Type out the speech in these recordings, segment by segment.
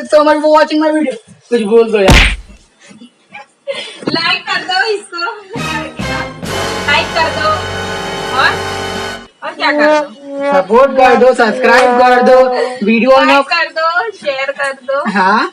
so much for watching my video. कुछ बोल दो यार। लाइक कर दो इसको, लाइक कर दो और क्या कर दो, सपोर्ट कर दो, सब्सक्राइब कर दो, वीडियो लाइक कर दो, शेयर कर दो। हाँ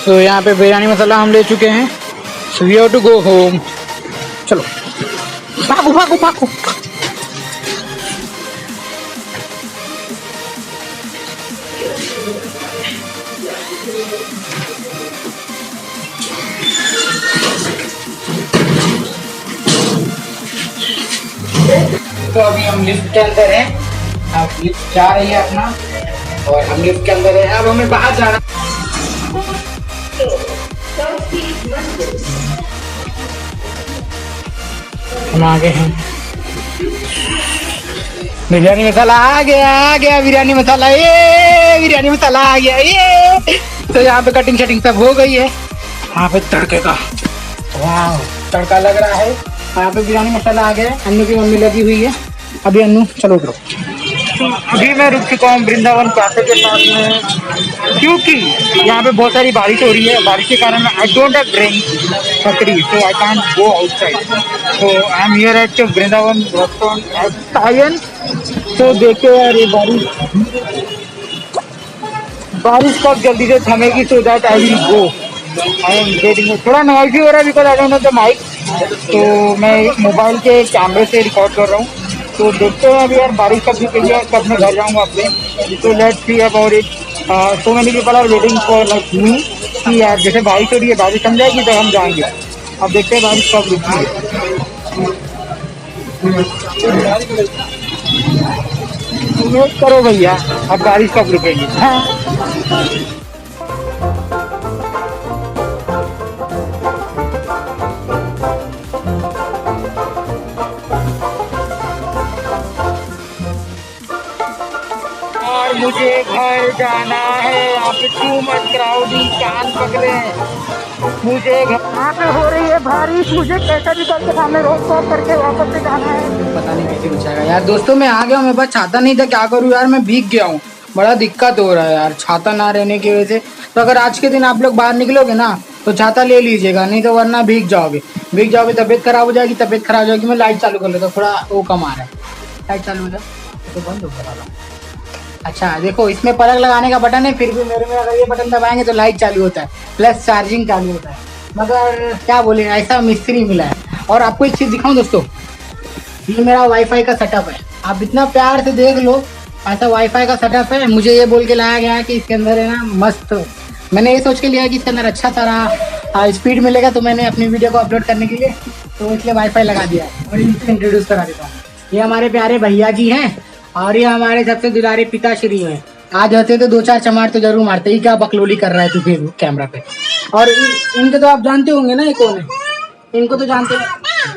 तो यहाँ पे बिरयानी मसाला हम ले चुके हैं। So we have to go home. चलो भागो भागो भागो। तो अभी हम लिफ्ट के अंदर हैं। अब लिफ्ट जा रही है अपना और हम लिफ्ट के अंदर हैं। अब हमें बाहर जाना। हम आगे हैं। बिरयानी मसाला आ गया बिरयानी मसाला, ये बिरयानी मसाला आ गया ये। तो यहाँ पे कटिंग शटिंग सब हो गई है। यहाँ पे तड़के का वाह तड़का लग रहा है। यहाँ पे बिरयानी मसाला आ गया है। अन्नू की मम्मी लगी हुई है। अभी अन्नू चलो उतरो। अभी मैं रुक चुका हूँ वृंदावन कैफे के पास में, क्योंकि यहाँ पे बहुत सारी बारिश हो रही है। बारिश के कारण आई डोंट हैव ड्रिंक छतरी, so I can't go outside. So I am here at Vrindavan restaurant. तो देखते हैं यार ये बारिश कब जल्दी से थमेगी, so that I will go. I am getting थोड़ा नॉइज़ी हो रहा है because I don't know the mic. तो मैं मोबाइल के कैमरे से रिकॉर्ड कर रहा हूँ। तो देखते हैं अभी यार बारिश कब रुकेगी, कब मैं घर जाऊँगा अपने। तो let's see about it. So many people are waiting for like me कि यार जैसे बारिश हो रही है, बारिश थम जाएगी तो हम जाएंगे। अब देखते हैं बारिश कब रुकती है। वेट करो भैया, अब बारिश कब रुकेगी। हाँ मुझे घर जाना है। यहाँ पे टू मच क्राउडिंग, कान पकड़े हैं। मुझे यहाँ पे हो रही है बारिश, मुझे कैसे भी करके सामने रोड क्रॉस करके वापस से जाना है। पता नहीं कैसे बचाएगा यार। दोस्तों मैं आ गया हूँ, मेरे पास छाता नहीं था, क्या करूँ यार, मैं भीग गया हूँ। बड़ा दिक्कत हो रहा है यार छाता ना रहने की वजह से। तो अगर आज के दिन आप लोग बाहर निकलोगे ना तो छाता ले लीजिएगा, नहीं तो वरना भीग जाओगे तबीयत खराब हो जाएगी। मैं लाइट चालू कर लेता हूँ, थोड़ा वो कम आ रहा है। लाइट चालू हो जाए तो बंद हो गया। अच्छा देखो इसमें प्लग लगाने का बटन है, फिर भी मेरे में अगर ये बटन दबाएंगे तो लाइट चालू होता है प्लस चार्जिंग चालू होता है। मगर क्या बोले, ऐसा मिस्त्री मिला है। और आपको एक चीज़ दिखाऊं दोस्तों, ये मेरा वाईफाई का सेटअप है। आप इतना प्यार से देख लो, ऐसा वाईफाई का सेटअप है। मुझे ये बोल के लाया गया है कि इसके अंदर है ना मस्त, मैंने ये सोच के लिया कि इसके अंदर अच्छा सारा स्पीड मिलेगा। तो मैंने अपनी वीडियो को अपलोड करने के लिए तो इसलिए वाईफाई लगा दिया है। और इनको इंट्रोड्यूस करा देता हूँ। ये हमारे प्यारे भैया जी हैं और ये हमारे सबसे दुलारे पिताश्री हैं। आज होते तो 2-4 चमार तो जरूर मारते ही, क्या बकलोली कर रहा है तू फेसबुक कैमरा पे। और इनके तो आप जानते होंगे ना ये कौन है, इनको तो जानते हैं।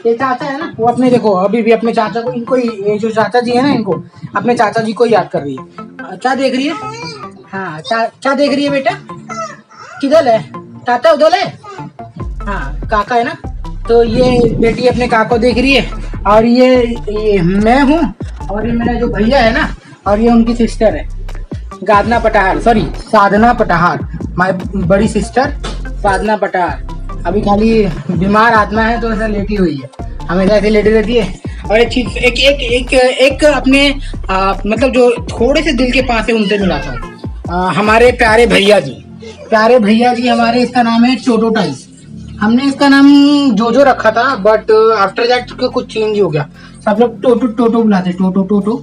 ये चाचा है ना, वो अपने देखो अभी भी अपने चाचा को, इनको ये जो चाचा जी है ना, इनको अपने चाचा जी को याद कर रही है। क्या देख रही है? हाँ क्या देख रही है बेटा? किधर है चाचा? उधर है। हाँ काका है ना, तो ये बेटी अपने काका देख रही है। और ये मैं हूँ और ये मेरा जो भैया है ना, और ये उनकी सिस्टर है साधना पटाहार, माय बड़ी सिस्टर साधना पटाहार। अभी खाली बीमार आत्मा है तो ऐसा लेटी हुई है, हमेशा ऐसे लेटी रहती है। और एक चीज एक अपने मतलब जो थोड़े से दिल के पास है उनसे मिलाता हूँ। हमारे प्यारे भैया जी हमारे, इसका नाम है टोटो टाइस। हमने इसका नाम जोजो रखा था, बट आफ्टर दैट कुछ चेंज हो गया। सब लोग टोटो बुलाते, टोटो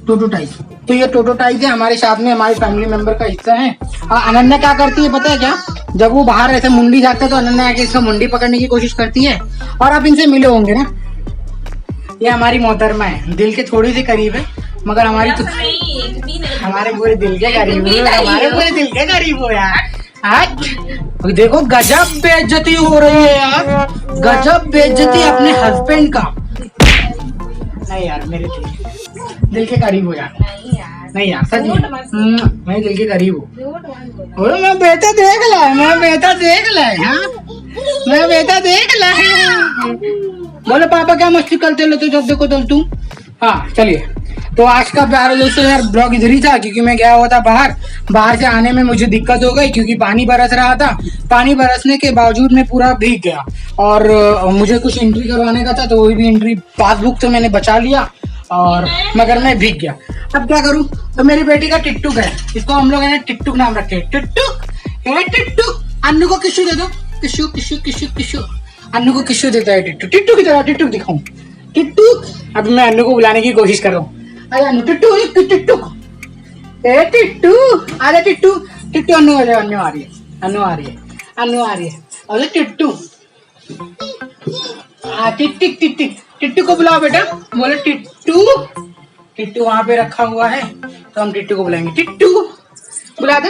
टोटोटाइज। तो ये टोटोटाइज है, हमारे साथ में हमारे फैमिली मेंबर का हिस्सा है। और अनन्या क्या करती है पता है क्या, जब वो बाहर ऐसे मुंडी जाता है तो अनन्या आके इसका मुंडी पकड़ने की कोशिश करती है। और आप इनसे मिले होंगे ना, ये हमारी मोहतरमा है, दिल के थोड़ी सी करीब है, मगर हमारी तो हमारे पूरे दिल के करीब हो, हमारे पूरे दिल के करीब हो यार। आज देखो गजब बेइज्जती हो रही है यार, गजब बेइज्जती अपने हस्बैंड का। नहीं यार मेरे दिल के करीब हो यार, नहीं यार सच में मैं दिल के करीब हूँ। मैं बेटा देख ला, मैं बेटा देख ला, मैं बेटा देख ला। बोलो पापा क्या मस्ती करते लो, तो जब देखो तो तुम। हाँ चलिए, तो आज का प्यारे दोस्तों यार ब्लॉग इधर ही था, क्योंकि मैं गया हुआ था बाहर से आने में मुझे दिक्कत हो गई, क्योंकि पानी बरस रहा था। पानी बरसने के बावजूद मैं पूरा भीग गया, और मुझे कुछ एंट्री करवाने का था, तो वही भी एंट्री पासबुक तो मैंने बचा लिया, और मगर मैं भीग गया। अब क्या करूं, तो मेरी बेटी का टिट्टुक है, इसको हम लोग है टिट्टुक नाम रखे, टिट्टुक। अन्नू को किशु दे दो, किशु किशु किशु किशु। अन्नू को किशु देता है टिट्टू, टिट्टू की तरह टिट्टुक दिखाऊं, टिट्टुक। अब मैं अन्नू को बुलाने की कोशिश कर रहा हूँ। अरे टिट्टू टिट्टू, ए टिट्टू अरे टिट्टू टिट्टू, अन्नू आ रही है, अन्नू आ रही है, अन्नू आ रही है, अन्नू आ रही है। अरे टिट्टू, टिक टिक टिक टिक, टिट्टू को बुलाओ बेटा, बोले टिट्टू। टिट्टू वहां पे रखा हुआ है, तो हम टिट्टू को बुलाएंगे, टिट्टू बुला दो।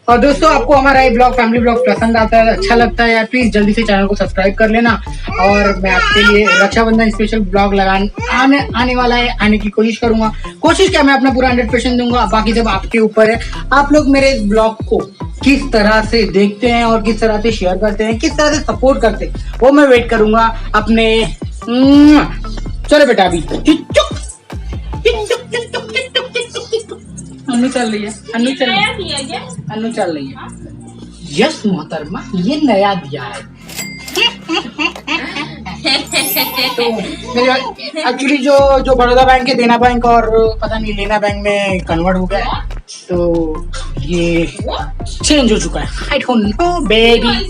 और दोस्तों आपको हमारा ये ब्लॉग, फैमिली ब्लॉग पसंद आता है, अच्छा लगता है यार, प्लीज जल्दी से चैनल को सब्सक्राइब कर लेना। और मैं आपके लिए रक्षाबंधन स्पेशल ब्लॉग आने वाला है, आने की कोशिश करूंगा। कोशिश क्या, मैं अपना पूरा 100% दूंगा, बाकी सब आपके ऊपर है। आप लोग मेरे इस ब्लॉग को किस तरह से देखते हैं और किस तरह से शेयर करते हैं, किस तरह से सपोर्ट करते हैं, वो मैं वेट करूंगा अपने। चलो बेटा अभी अन्नू चल रही है, अन्नू चल रही है, अन्नू चल रही है। यस मोहतरमा, ये नया दिया है। तो एक्चुअली जो बड़ौदा बैंक है, देना बैंक और पता नहीं लेना बैंक में कन्वर्ट हो गया है, तो ये चेंज हो चुका है। आई डोंट नो बेबी,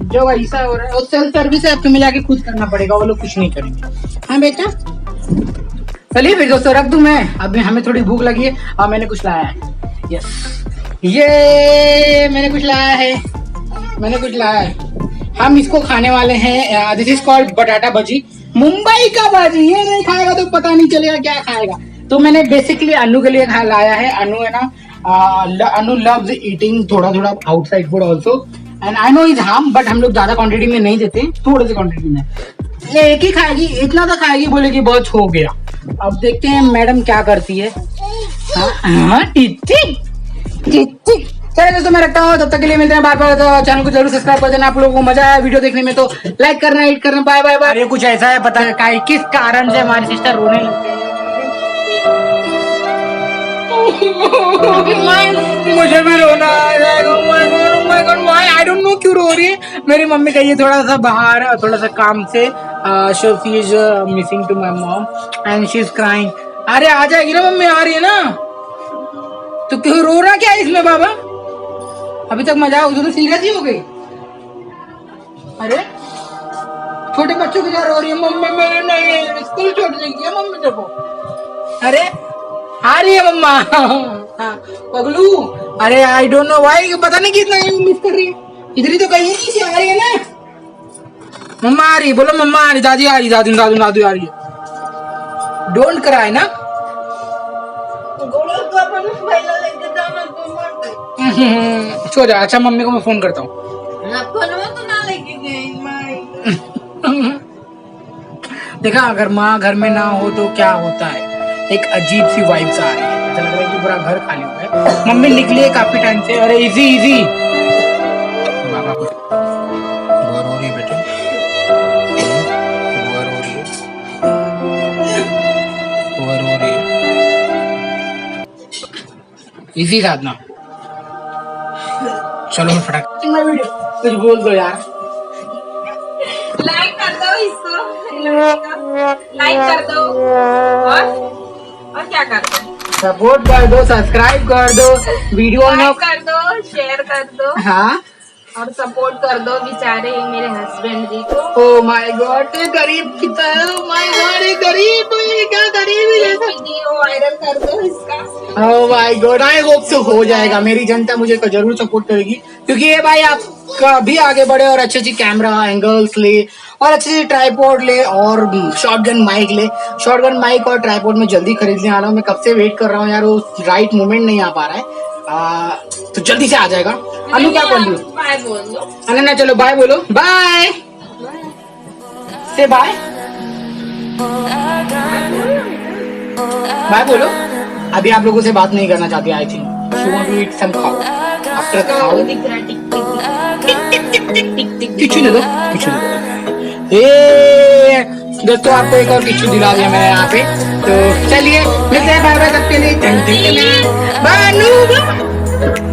जो ऐसा हो रहा है वो सेल्फ सर्विस है, अब तुम्हें जाके खुद करना पड़ेगा, वो लोग कुछ नहीं करेंगे। हाँ बेटा चलिए फिर दोस्तों रख दूं मैं, अभी हमें थोड़ी भूख लगी है और मैंने कुछ लाया है। यस ये मैंने कुछ लाया है, हम इसको खाने वाले हैं। दिस इज कॉल्ड बटाटा भजी, मुंबई का भाजी। ये नहीं खाएगा तो पता नहीं चलेगा क्या खाएगा। तो मैंने बेसिकली अन्नू के लिए लाया है। अन्नू है ना, अन्नू लव्स ईटिंग थोड़ा outside food also, and I know is harm, but हम लोग ज्यादा क्वांटिटी में नहीं देते, थोड़े से क्वांटिटी में। ये एक ही खाएगी, इतना तो खाएगी, बोलेगी बहुत हो गया। अब देखते हैं मैडम क्या करती है। हाँ चलिए दोस्तों मैं रखता हूँ, तब तक के लिए मिलते हैं बार बार। तो चैनल को जरूर सब्सक्राइब कर देना। आप लोगों को मजा आया वीडियो देखने में तो लाइक करना, हिट करना। Bye bye bye. ये कुछ ऐसा है पता है किस कारण से हमारी सिस्टर रोने लगती है। मुझे भी रोना आ जाएगा। आई डोंट नो क्यों रो रही है। मेरी मम्मी गई है थोड़ा सा बाहर, थोड़ा सा काम से। So she is missing to my mom and she is crying. अरे आ जाएगी ना मम्मी, आ रही है ना, तो क्यों रोना क्या है इसमें बाबा? अभी तक मजा उधर तो सीरियस ही हो गई। अरे छोटे बच्चों की तरह रो रही है, मम्मी मेरे नहीं स्कूल छोड़ देंगी मम्मी देखो। अरे आ रही है मम्मा। पगलू, अरे आई डोंट नो व्हाई, पता नहीं कितना मिस कर रही है। इधर ही तो कहीं नहीं आ रही है ना। मम्मा आ रही है, बोलो मम्मा आ रही, दादी आ रही, दादू आ रही है। डोंट क्राई ना। छोड़ जा। अच्छा मम्मी को मैं फोन करता हूँ। देखा, अगर माँ घर में ना हो तो क्या होता है, एक अजीब सी वाइब्स आ रही है। ऐसा लग रहा है कि पूरा घर खाली हुआ है। मम्मी निकली है काफी टाइम से। अरे इजी बेटे, इजी साधना। चलो मैं फटाक कुछ बोल दो यार। लाइक कर दो इसको, लाइक कर दो और क्या कर दो, सपोर्ट कर दो, सब्सक्राइब कर दो, वीडियो लाइक कर दो, शेयर कर दो। हाँ और सपोर्ट कर दो बेचारे मेरे हस्बैंड जी को। ओ माय गॉड, ये गरीब कितना है, ओ माय गॉड, ये गरीब, ये क्या गरीब है ये वीडियो वायरल कर दो इसका। Oh my God, I hope so हो जाएगा। मेरी जनता मुझे जरूर सपोर्ट करेगी, क्योंकि ये भाई आप कभी आगे बढ़े और अच्छी अच्छी कैमरा एंगल्स ले और अच्छी अच्छी ट्राइपॉड ले और शॉटगन माइक ले। शॉटगन माइक और ट्राइपॉड में जल्दी खरीदने आ रहा हूँ, मैं कब से वेट कर रहा हूँ यार, वो राइट मोमेंट नहीं आ पा रहा है। तो जल्दी से आ जाएगा। अनु क्या बोल रही हो? बाय बोल दो। अनन्या चलो बाय बोलो, बाय से बाय बाय बोलो। अभी आप लोगों से बात नहीं करना चाहती, I think she want to eat some खाओ। आफ्टर खाओ दिख रहा टिक किच्चू दे दो, किच्चू दे दो। ये दोस्तों आपको एक और किच्चू दिला दिया मैंने यहाँ पे। तो चलिए मिलते हैं बाय बाय, सबके लिए बाय।